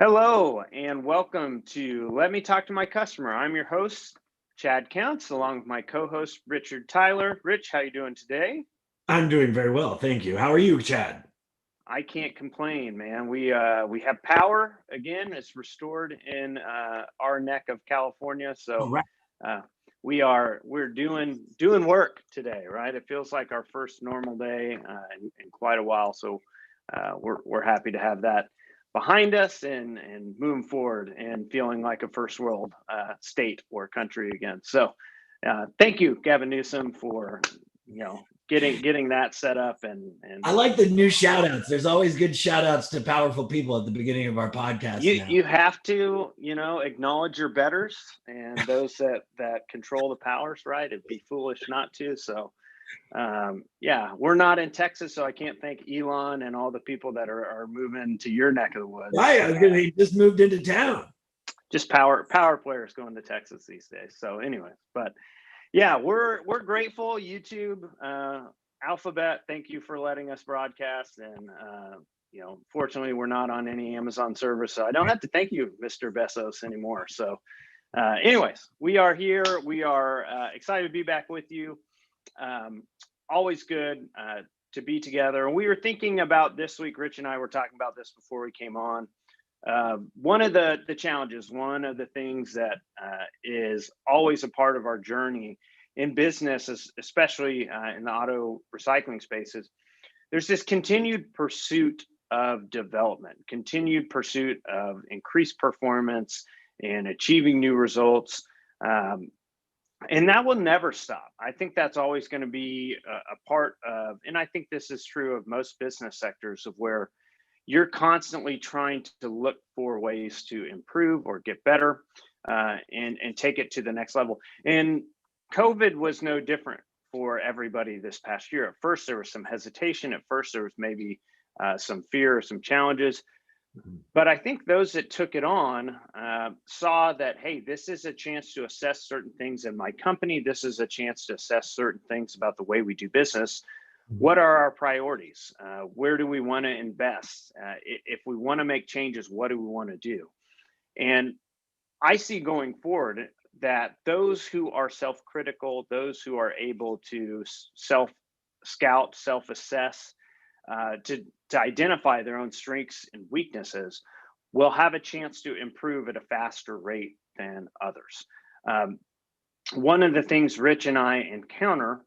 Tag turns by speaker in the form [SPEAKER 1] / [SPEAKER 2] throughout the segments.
[SPEAKER 1] Hello and welcome to Let Me Talk to My Customer. I'm your host, Chad Counts, along with my co-host, Richard Tyler. Rich, how you doing today?
[SPEAKER 2] I'm doing very well, thank you. How are you, Chad?
[SPEAKER 1] I can't complain, man. We have power again. It's restored in our neck of California, so
[SPEAKER 2] All right.
[SPEAKER 1] uh, we're doing work today, right? It feels like our first normal day in quite a while, so we're happy to have that behind us and moving forward and feeling like a first world state or country again. So thank you, Gavin Newsom, for getting that set up
[SPEAKER 2] I
[SPEAKER 1] and
[SPEAKER 2] like the new shout outs. There's always good shout outs to powerful people at the beginning of our podcast now.
[SPEAKER 1] you have to acknowledge your betters and those that control the powers, right? It'd be foolish not to. So yeah, we're not in Texas, so I can't thank Elon and all the people that are moving to your neck of the woods.
[SPEAKER 2] Right, I was gonna, he just moved into town.
[SPEAKER 1] Just power players going to Texas these days. So anyway, but yeah, we're grateful. YouTube, Alphabet, thank you for letting us broadcast. And fortunately, we're not on any Amazon server, so I don't have to thank you, Mr. Bezos, anymore. So, anyways, we are here. We are excited to be back with you. Always good to be together. And we were thinking about this week. Rich and I were talking about this before we came on. One of the challenges, one of the things that is always a part of our journey in business, especially in the auto recycling spaces, there's this continued pursuit of development, continued pursuit of increased performance and achieving new results. And that will never stop. I think that's always going to be a part of, and I think this is true of most business sectors, of where you're constantly trying to look for ways to improve or get better and take it to the next level. And COVID was no different for everybody this past year. At first, there was some hesitation. At first, there was maybe some fear or some challenges. But I think those that took it on saw that, hey, this is a chance to assess certain things in my company. This is a chance to assess certain things about the way we do business. What are our priorities? Where do we want to invest? If we want to make changes, what do we want to do? And I see going forward that those who are self-critical, those who are able to self-scout, self-assess, to identify their own strengths and weaknesses, will have a chance to improve at a faster rate than others. One of the things Rich and I encounter,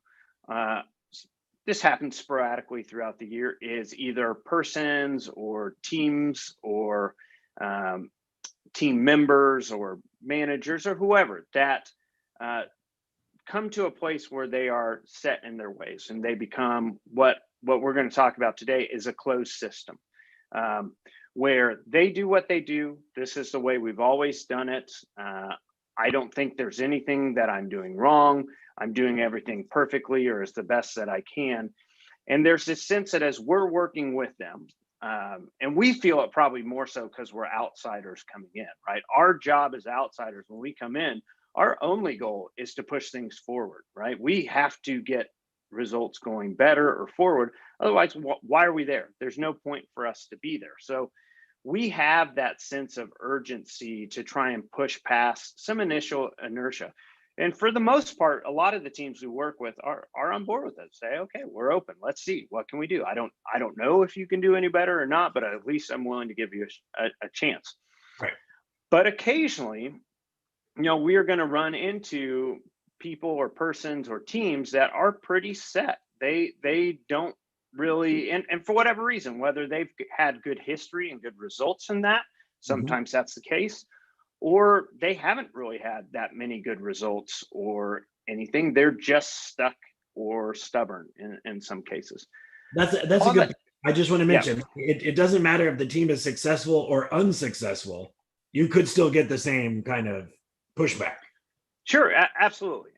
[SPEAKER 1] this happens sporadically throughout the year, is either persons or teams or team members or managers or whoever that come to a place where they are set in their ways and they become what we're going to talk about today is a closed system, where they do what they do. This is the way we've always done it. I don't think there's anything that I'm doing wrong. I'm doing everything perfectly or as the best that I can. And there's this sense that as we're working with them, and we feel it probably more so because we're outsiders coming in, right? Our job as outsiders, when we come in, our only goal is to push things forward, right? We have to get results going better or forward. Otherwise, why are we there? There's no point for us to be there. So we have that sense of urgency to try and push past some initial inertia. And for the most part, a lot of the teams we work with are on board with it. Say, okay, we're open. Let's see, what can we do? I don't know if you can do any better or not, but at least I'm willing to give you a chance.
[SPEAKER 2] Right.
[SPEAKER 1] But occasionally, we are going to run into people or persons or teams that are pretty set. They don't really, and for whatever reason, whether they've had good history and good results in that, sometimes that's the case, or they haven't really had that many good results or anything. They're just stuck or stubborn in some cases.
[SPEAKER 2] That's a good. I just want to mention it doesn't matter if the team is successful or unsuccessful. You could still get the same kind of pushback.
[SPEAKER 1] Sure, absolutely.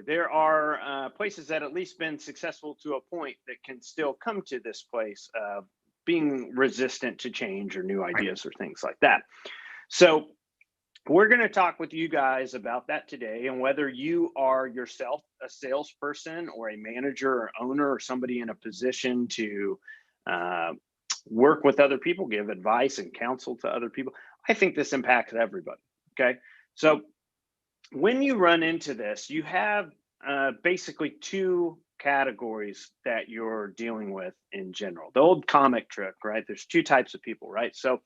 [SPEAKER 1] There are places that at least been successful to a point that can still come to this place of being resistant to change or new ideas or things like that. So we're going to talk with you guys about that today, and whether you are yourself a salesperson or a manager or owner or somebody in a position to work with other people, give advice and counsel to other people. I think this impacts everybody. Okay. So when you run into this, you have basically two categories that you're dealing with in general. The old comic trick, right? There's two types of people, right? So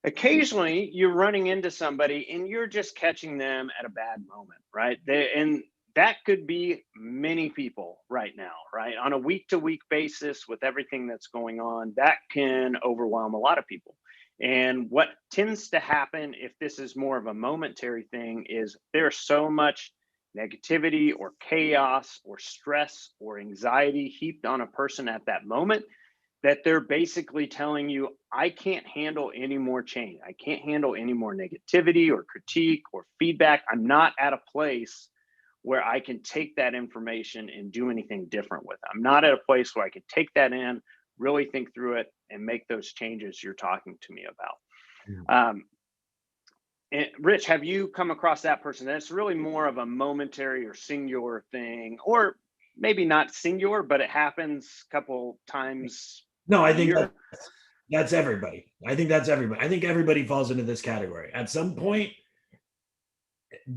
[SPEAKER 1] occasionally you're running into somebody and you're just catching them at a bad moment, right? And that could be many people right now, right? On a week to week basis with everything that's going on, that can overwhelm a lot of people. And what tends to happen if this is more of a momentary thing is there's so much negativity or chaos or stress or anxiety heaped on a person at that moment that they're basically telling you, I can't handle any more change. I can't handle any more negativity or critique or feedback. I'm not at a place where I can take that information and do anything different with it. I'm not at a place where I can take that in, really think through it, and make those changes you're talking to me about. And Rich, have you come across that person? That's really more of a momentary or singular thing, or maybe not singular, but it happens a couple times
[SPEAKER 2] No, I
[SPEAKER 1] a
[SPEAKER 2] think
[SPEAKER 1] year.
[SPEAKER 2] that's everybody. I think that's everybody. I think everybody falls into this category at some point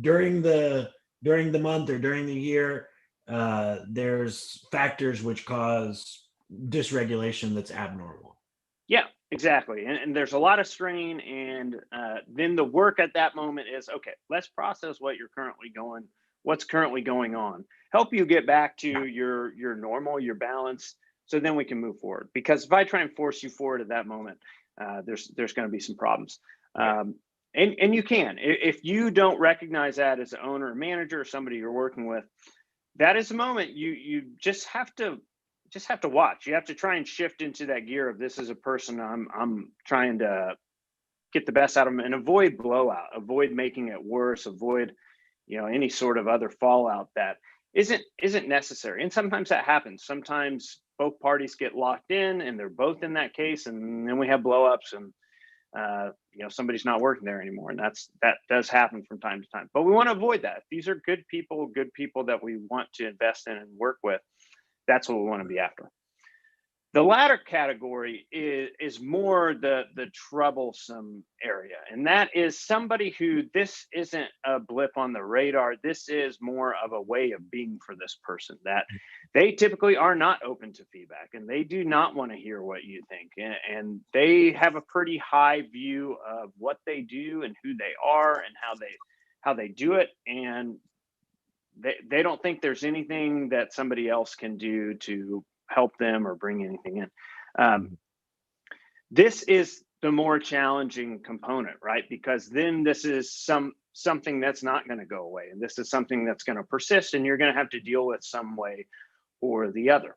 [SPEAKER 2] during the month or during the year. There's factors which cause dysregulation that's abnormal.
[SPEAKER 1] Yeah, exactly. And there's a lot of strain. And then the work at that moment is, okay, let's process what's currently going on. Help you get back to your normal, your balance, so then we can move forward. Because if I try and force you forward at that moment, there's going to be some problems. And you can, if you don't recognize that as an owner or manager or somebody you're working with, that is a moment you just have to watch. You have to try and shift into that gear of, this is a person I'm trying to get the best out of them, and avoid blowout, avoid making it worse, avoid any sort of other fallout that isn't necessary. And sometimes that happens. Sometimes both parties get locked in and they're both in that case, and then we have blowups, and somebody's not working there anymore. And that does happen from time to time, but we want to avoid that. If these are good people that we want to invest in and work with, that's what we want to be after. The latter category is more the troublesome area, and that is somebody who, this isn't a blip on the radar. This is more of a way of being for this person, that they typically are not open to feedback, and they do not want to hear what you think, and they have a pretty high view of what they do and who they are and how they do it, and they don't think there's anything that somebody else can do to help them or bring anything in. This is the more challenging component, right? Because then this is something that's not going to go away, and this is something that's going to persist, and you're going to have to deal with some way or the other.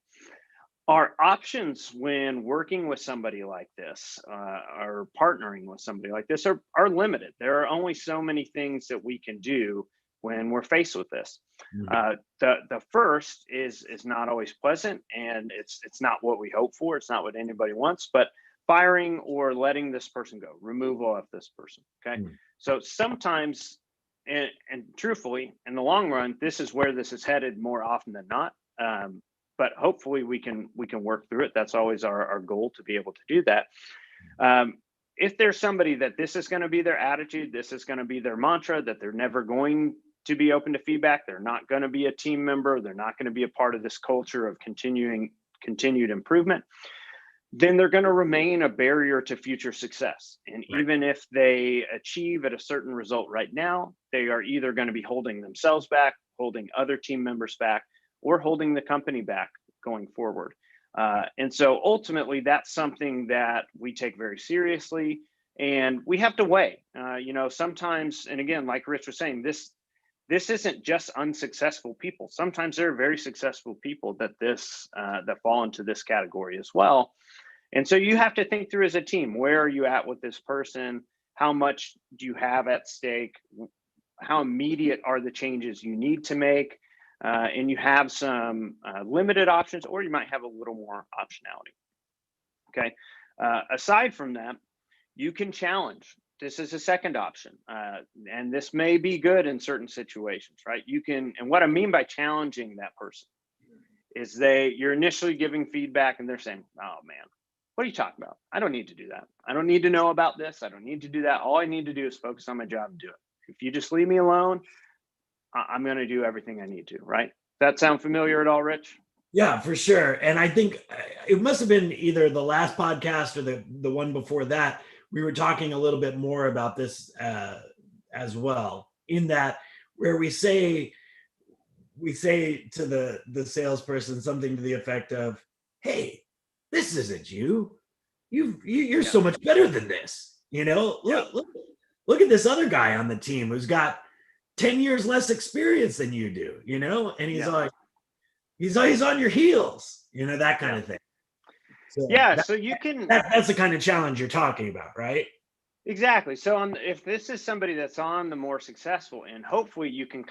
[SPEAKER 1] Our options when working with somebody like this, or partnering with somebody like this, are limited. There are only so many things that we can do when we're faced with this. The first is not always pleasant, and it's not what we hope for. It's not what anybody wants, but firing or letting this person go, removal of this person. Okay. So sometimes, and truthfully, in the long run, this is where this is headed more often than not. But hopefully we can work through it. That's always our goal, to be able to do that. If there's somebody that this is going to be their attitude, this is going to be their mantra, that they're never going to be open to feedback, they're not going to be a team member, they're not going to be a part of this culture of continued improvement, then they're going to remain a barrier to future success. And even if they achieve at a certain result right now, they are either going to be holding themselves back, holding other team members back, or holding the company back going forward. And so ultimately, that's something that we take very seriously, and we have to weigh. Sometimes, and again, like Rich was saying, this isn't just unsuccessful people. Sometimes there are very successful people that fall into this category as well. And so you have to think through as a team, where are you at with this person? How much do you have at stake? How immediate are the changes you need to make? And you have some limited options, or you might have a little more optionality. Okay. Aside from that, you can challenge. This is a second option. And this may be good in certain situations, right? And what I mean by challenging that person is you're initially giving feedback and they're saying, oh man, what are you talking about? I don't need to do that. I don't need to know about this. I don't need to do that. All I need to do is focus on my job and do it. If you just leave me alone, I'm going to do everything I need to, right? That sound familiar at all, Rich?
[SPEAKER 2] Yeah, for sure. And I think it must have been either the last podcast or the one before that. We were talking a little bit more about this as well, in that where we say to the salesperson something to the effect of, "Hey, this isn't you. You're so much better than this. Look at this other guy on the team who's got 10 years less experience than you do, and he's like, he's on your heels, that kind of thing. So
[SPEAKER 1] so you can,
[SPEAKER 2] that's the kind of challenge you're talking about, right?
[SPEAKER 1] Exactly. So if this is somebody that's on the more successful end, hopefully you can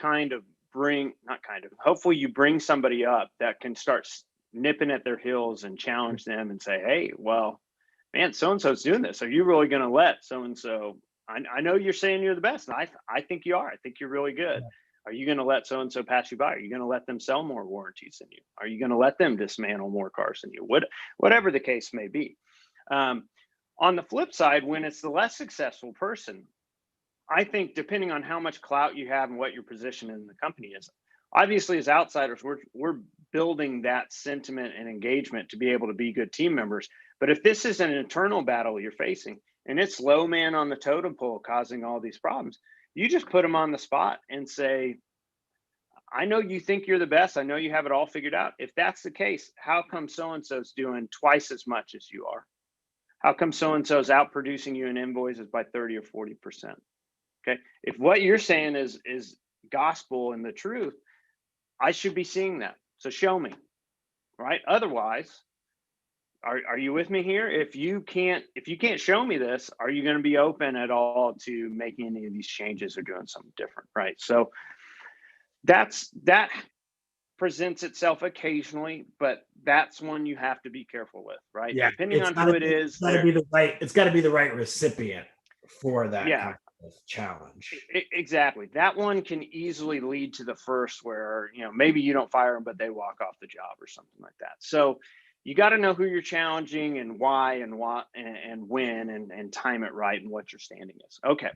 [SPEAKER 1] hopefully you bring somebody up that can start nipping at their heels and challenge them and say, hey, well, man, so-and-so's doing this. Are you really going to let so-and-so, I know you're saying you're the best, and I think you are. I think you're really good. Yeah. Are you going to let so-and-so pass you by? Are you going to let them sell more warranties than you? Are you going to let them dismantle more cars than you? Whatever the case may be. On the flip side, when it's the less successful person, I think depending on how much clout you have and what your position in the company is, obviously as outsiders, we're building that sentiment and engagement to be able to be good team members. But if this is an internal battle you're facing and it's low man on the totem pole causing all these problems, you just put them on the spot and say, I know you think you're the best. I know you have it all figured out. If that's the case, how come so-and-so's doing twice as much as you are? How come so-and-so's outproducing you in invoices by 30 or 40%? Okay. If what you're saying is gospel and the truth, I should be seeing that. So show me, right? Otherwise, are you with me here? If you can't show me this, are you going to be open at all to making any of these changes or doing something different? Right. So that presents itself occasionally, but that's one you have to be careful with, right?
[SPEAKER 2] Yeah,
[SPEAKER 1] depending on who it is,
[SPEAKER 2] it's got to be the right recipient for that kind of challenge.
[SPEAKER 1] Exactly. That one can easily lead to the first where, maybe you don't fire them, but they walk off the job or something like that. So you got to know who you're challenging and why and what and when and time it right and what your standing is. Okay.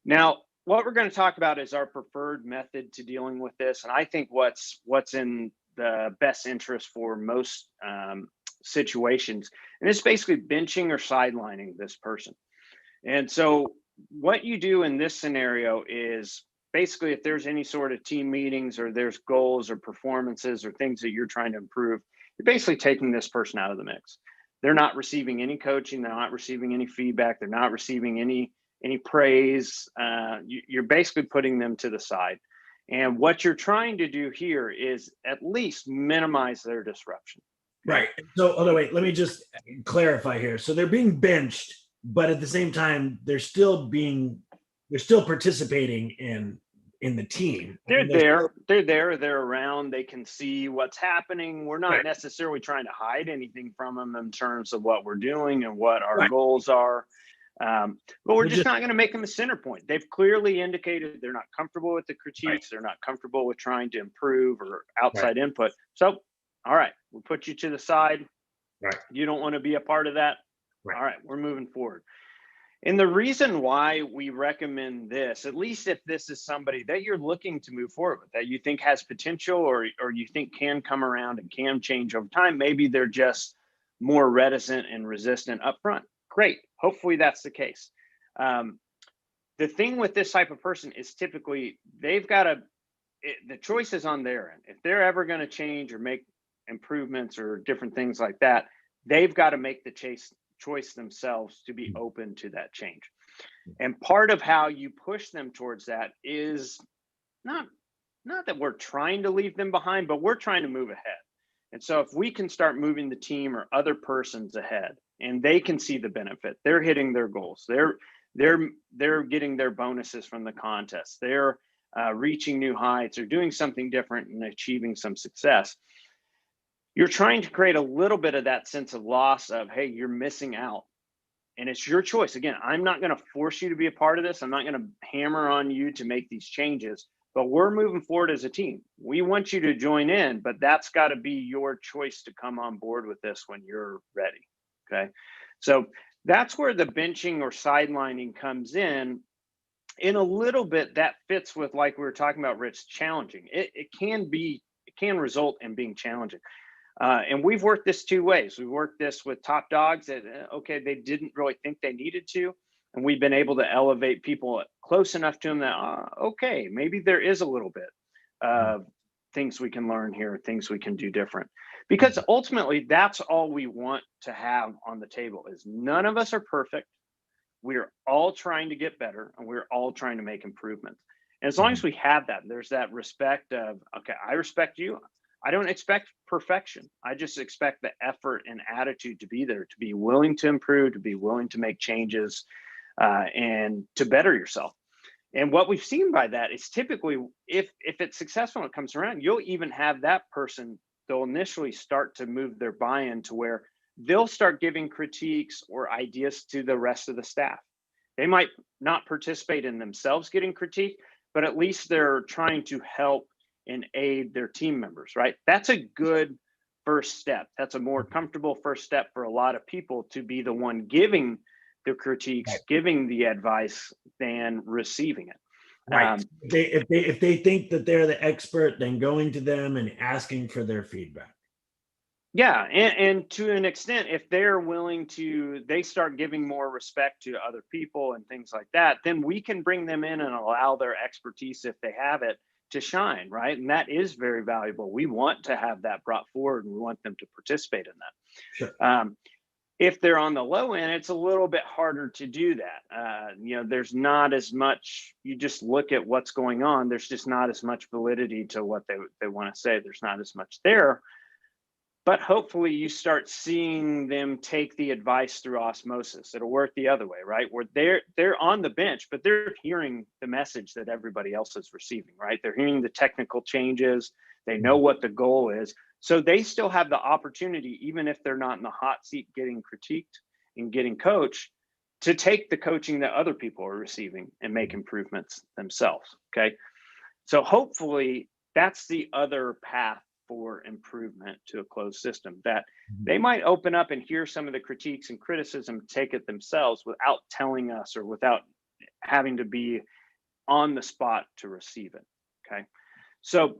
[SPEAKER 1] Now, what we're going to talk about is our preferred method to dealing with this. And I think what's in the best interest for most situations. And it's basically benching or sidelining this person. And so what you do in this scenario is basically if there's any sort of team meetings or there's goals or performances or things that you're trying to improve, you're basically taking this person out of the mix. They're not receiving any coaching. They're not receiving any feedback. They're not receiving any praise. You're basically putting them to the side. And what you're trying to do here is at least minimize their disruption.
[SPEAKER 2] Right. So, wait, let me just clarify here. So they're being benched, but at the same time, they're still participating in the team.
[SPEAKER 1] They're around. They can see what's happening. We're not necessarily trying to hide anything from them in terms of what we're doing and what our goals are. But we're just not going to make them a center point. They've clearly indicated they're not comfortable with the critiques. They're not comfortable with trying to improve or outside input. So, all right, we'll put you to the side.
[SPEAKER 2] Right.
[SPEAKER 1] You don't want to be a part of that. Right. All right, we're moving forward. And the reason why we recommend this, at least if this is somebody that you're looking to move forward with, that you think has potential or you think can come around and can change over time, maybe they're just more reticent and resistant up front. Great. Hopefully that's the case. The thing with this type of person is typically they've got the choice is on their end. If they're ever going to change or make improvements or different things like that, they've got to make the choice themselves to be open to that change. And part of how you push them towards that is not that we're trying to leave them behind, but we're trying to move ahead. And so if we can start moving the team or other persons ahead and they can see the benefit, they're hitting their goals, they're getting their bonuses from the contest, they're reaching new heights or doing something different and achieving some success. You're trying to create a little bit of that sense of loss of, hey, you're missing out. And it's your choice. Again, I'm not going to force you to be a part of this. I'm not going to hammer on you to make these changes, but we're moving forward as a team. We want you to join in, but that's got to be your choice to come on board with this when you're ready. Okay. So that's where the benching or sidelining comes in. In a little bit, that fits with, like we were talking about, Rich, challenging. It can result in being challenging. And we've worked this two ways. We've worked this with top dogs that, okay, they didn't really think they needed to. And we've been able to elevate people close enough to them that, okay, maybe there is a little bit of things we can learn here, things we can do different. Because ultimately, that's all we want to have on the table is none of us are perfect. We're all trying to get better and we're all trying to make improvements. And as long as we have that, there's that respect of, okay, I respect you. I don't expect perfection. I just expect the effort and attitude to be there, to be willing to improve, to be willing to make changes, and to better yourself. And what we've seen by that is typically, if it's successful and it comes around, you'll even have that person, they'll initially start to move their buy-in to where they'll start giving critiques or ideas to the rest of the staff. They might not participate in themselves getting critique, but at least they're trying to help and aid their team members, right? That's a good first step. That's a more comfortable first step for a lot of people to be the one giving the critiques, giving the advice than receiving it.
[SPEAKER 2] Right. If they think that they're the expert, then going to them and asking for their feedback.
[SPEAKER 1] Yeah, and to an extent, if they're willing to, they start giving more respect to other people and things like that, then we can bring them in and allow their expertise, if they have it, to shine, right? And that is very valuable. We want to have that brought forward and we want them to participate in that.
[SPEAKER 2] Sure.
[SPEAKER 1] If they're on the low end, it's a little bit harder to do that. There's not as much, you just look at what's going on, there's just not as much validity to what they want to say. There's not as much there. But hopefully you start seeing them take the advice through osmosis. It'll work the other way, right? Where they're on the bench, but they're hearing the message that everybody else is receiving, right? They're hearing the technical changes. They know what the goal is. So they still have the opportunity, even if they're not in the hot seat getting critiqued and getting coached, to take the coaching that other people are receiving and make improvements themselves, okay? So hopefully that's the other path for improvement to a closed system, that they might open up and hear some of the critiques and criticism, take it themselves without telling us or without having to be on the spot to receive it. Okay. So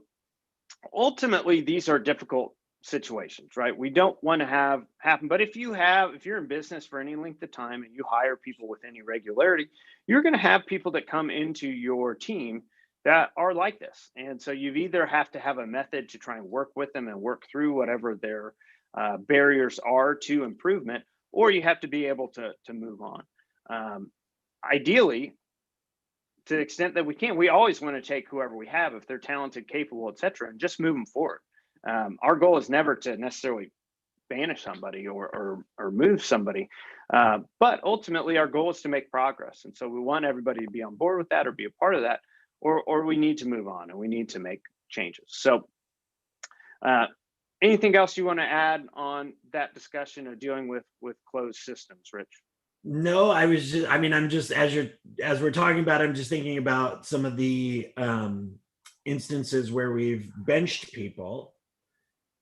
[SPEAKER 1] ultimately, these are difficult situations, right? We don't want to have happen, but if you're in business for any length of time and you hire people with any regularity, you're going to have people that come into your team that are like this. And so you either have to have a method to try and work with them and work through whatever their barriers are to improvement, or you have to be able to move on. Ideally, to the extent that we can, we always want to take whoever we have, if they're talented, capable, etc., and just move them forward. Our goal is never to necessarily banish somebody or move somebody, but ultimately our goal is to make progress. And so we want everybody to be on board with that or be a part of that. Or we need to move on and we need to make changes. So anything else you want to add on that discussion of dealing with closed systems, Rich?
[SPEAKER 2] No, I'm just, as we're talking about, I'm just thinking about some of the instances where we've benched people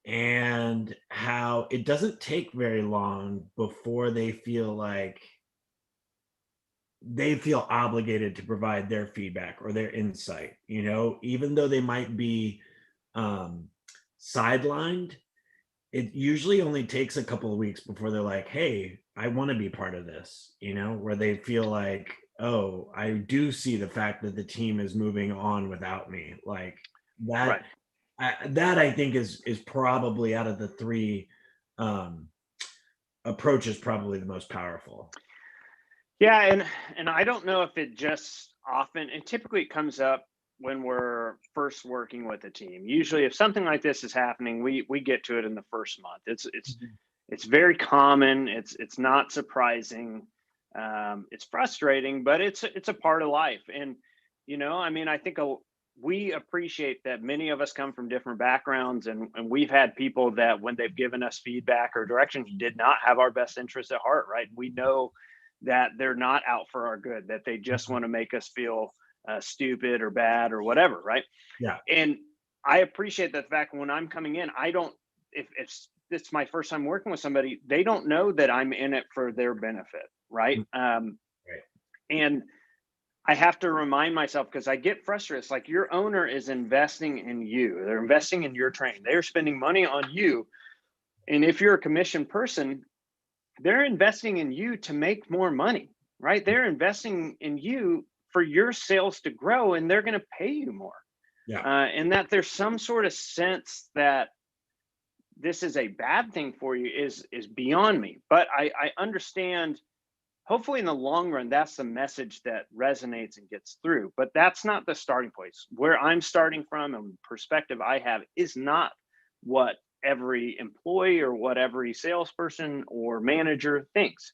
[SPEAKER 2] and how it doesn't take very long before they feel like they feel obligated to provide their feedback or their insight, even though they might be sidelined. It usually only takes a couple of weeks before they're like, hey, I want to be part of this, where they feel like, oh, I do see the fact that the team is moving on without me. Like that, right. That I think is probably, out of the three approaches, probably the most powerful.
[SPEAKER 1] Yeah, and I don't know if it just often, and typically it comes up when we're first working with a team. Usually if something like this is happening, we get to it in the first month. It's very common. It's not surprising. It's frustrating, but it's a part of life. And I think we appreciate that many of us come from different backgrounds, and we've had people that when they've given us feedback or directions did not have our best interests at heart, right? We know that they're not out for our good, that they just want to make us feel stupid or bad or whatever, right?
[SPEAKER 2] Yeah.
[SPEAKER 1] And I appreciate the fact when I'm coming in, I don't, if it's my first time working with somebody, they don't know that I'm in it for their benefit, right?
[SPEAKER 2] Right.
[SPEAKER 1] And I have to remind myself, because I get frustrated. It's like your owner is investing in you. They're investing in your training. They're spending money on you. And if you're a commission person, they're investing in you to make more money, right? They're investing in you for your sales to grow, and they're going to pay you more.
[SPEAKER 2] Yeah.
[SPEAKER 1] And that there's some sort of sense that this is a bad thing for you is beyond me. But I understand. Hopefully in the long run, that's the message that resonates and gets through. But that's not the starting place. Where I'm starting from and perspective I have is not what every employee or what every salesperson or manager thinks.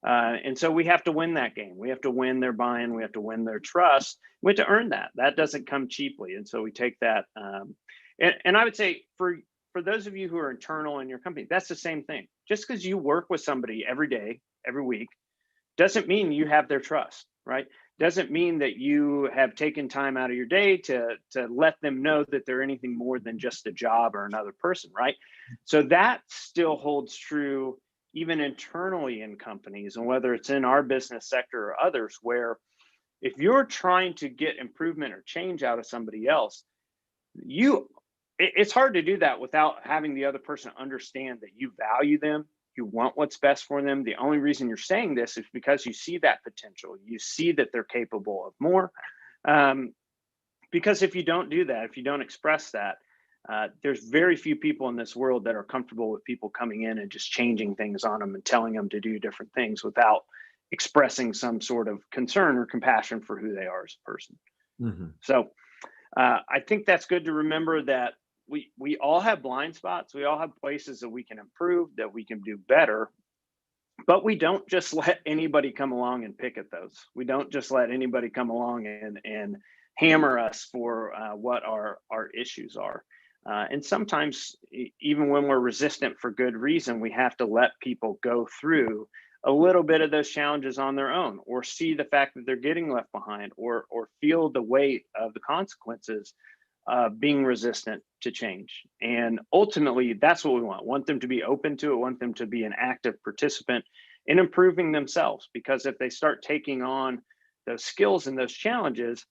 [SPEAKER 1] And so we have to win that game. We have to win their buy-in. We have to win their trust. We have to earn that. That doesn't come cheaply. And so we take that. And I would say for those of you who are internal in your company, that's the same thing. Just because you work with somebody every day, every week, doesn't mean you have their trust, right? Doesn't mean that you have taken time out of your day to let them know that they're anything more than just a job or another person, right? So that still holds true even internally in companies, and whether it's in our business sector or others, where if you're trying to get improvement or change out of somebody else, it's hard to do that without having the other person understand that you value them. You want what's best for them. The only reason you're saying this is because you see that potential. You see that they're capable of more. Because if you don't do that, if you don't express that, there's very few people in this world that are comfortable with people coming in and just changing things on them and telling them to do different things without expressing some sort of concern or compassion for who they are as a person.
[SPEAKER 2] Mm-hmm.
[SPEAKER 1] So I think that's good to remember, that we all have blind spots. We all have places that we can improve, that we can do better, but we don't just let anybody come along and pick at those. We don't just let anybody come along and hammer us for what our issues are. And sometimes, even when we're resistant for good reason, we have to let people go through a little bit of those challenges on their own, or see the fact that they're getting left behind, or feel the weight of the consequences being resistant to change. And ultimately, that's what we want them to be open to it, want them to be an active participant in improving themselves. Because if they start taking on those skills and those challenges,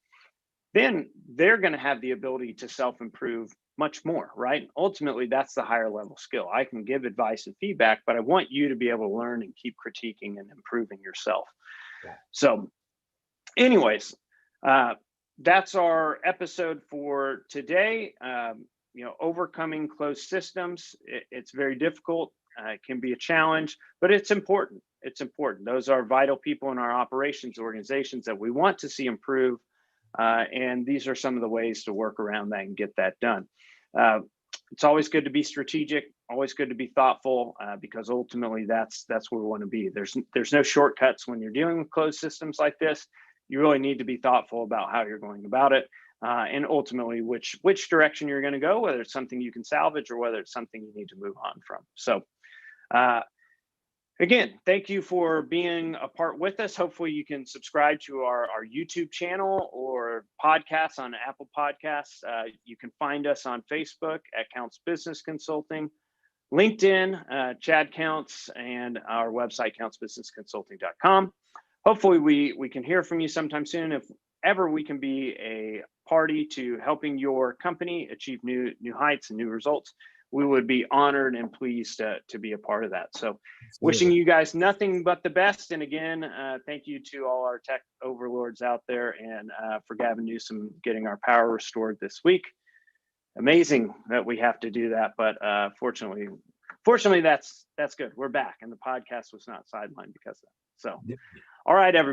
[SPEAKER 1] then they're going to have the ability to self-improve much more, right? Ultimately, that's the higher level skill. I can give advice and feedback, but I want you to be able to learn and keep critiquing and improving yourself.
[SPEAKER 2] Yeah.
[SPEAKER 1] So anyways, that's our episode for today. Overcoming closed systems. It's very difficult. It can be a challenge, but it's important. It's important. Those are vital people in our operations organizations that we want to see improve. And these are some of the ways to work around that and get that done. It's always good to be strategic, always good to be thoughtful, because ultimately that's where we want to be. There's no shortcuts when you're dealing with closed systems like this. You really need to be thoughtful about how you're going about it, and ultimately which direction you're going to go, whether it's something you can salvage or whether it's something you need to move on from. So again, thank you for being a part with us. Hopefully you can subscribe to our YouTube channel or podcasts on Apple Podcasts. You can find us on Facebook at Counts Business Consulting, LinkedIn, Chad Counts, and our website, countsbusinessconsulting.com. Hopefully we can hear from you sometime soon. If ever we can be a party to helping your company achieve new heights and new results, we would be honored and pleased to be a part of that. So wishing you guys nothing but the best. And again, thank you to all our tech overlords out there, and for Gavin Newsom getting our power restored this week. Amazing that we have to do that, but fortunately that's good. We're back, and the podcast was not sidelined because of that. So, all right, everybody.